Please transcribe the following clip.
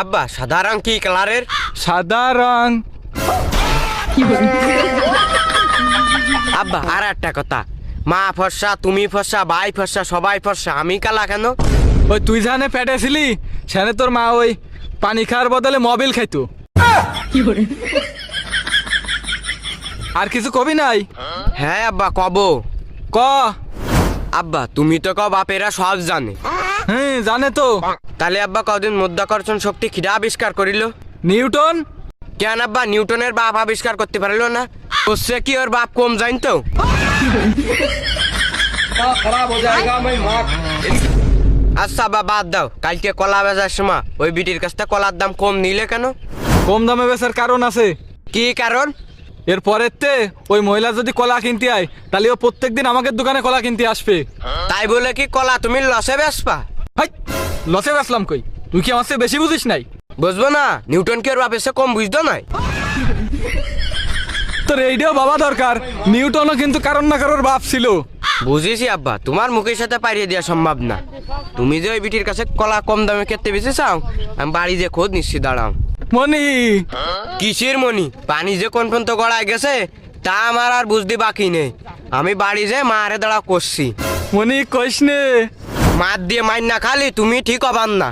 আব্বা সাদা রং কি কালারের? সাদা রং। আব্বা আর একটা কথা, মা ফর্সা, তুমি ফর্সা, ভাই ফর্সা, সবাই ফর্সা, আমি কালা কেন? ওই তুই জানে পেটে ছিলি সেনে তোর মা ওই পানি খাওয়ার বদলে মোবিল খাইতো। আর কিছু কবি নাই? হ্যাঁ আব্বা কব। ক। আব্বা তুমি তো কও বাপেরা সব জানে। হ্যাঁ জানে তো। তাহলে আব্বা কদিন মাধ্যাকর্ষণ শক্তি খিরা আবিষ্কার করিল? নিউটন। কেন আব্বা নিউটনের বাপ আবিষ্কার করতে পারলো না? বলছে কি ওর বাপ কম জানতো? আচ্ছা আব্বা বাদ দাও, কালকে কলা বেচার সময় ওই বিটির কাছ থেকে কলার দাম কম নিলে কেন? কম দামে বেচার কারণ আছে। কি কারণ? এর পরের তে ওই মহিলা যদি কলা কিনতে আয় তাহলে ও প্রত্যেকদিন আমাদের দোকানে কলা কিনতে আসবে। তাই বলে কি কলা তুমি লসে বেচবা? হাই, লসে বেচলাম কই? তুই কি আমার চেয়ে বেশি বুঝিস নাই? বুঝবো না, নিউটন কি ওর বাপের চেয়ে কম বুঝতো নাই? তোর এইটাও বাবা দরকার, নিউটনও কিন্তু কারণ না কারোর বাপ ছিল। বুঝেছি আব্বা, তোমার মুখের সাথে পারিয়ে দেওয়া সম্ভব না। তুমি যে ওই বিটির কাছে কলা কম দামে খেতে বেঁচে চাও, আমি বাড়ি যে খোঁজ নিচ্ছি, দাঁড়াও। মনি। কিসের মনি? পানি যে কোন পর্যন্ত গড়ায় গেছে তা আমার আর বুঝতে বাকি নেই। আমি বাড়ি যে মারে দাঁড়া করছি। মনি কইস নে। মার দিয়ে মাইর না খালি তুমি ঠিক হবান না।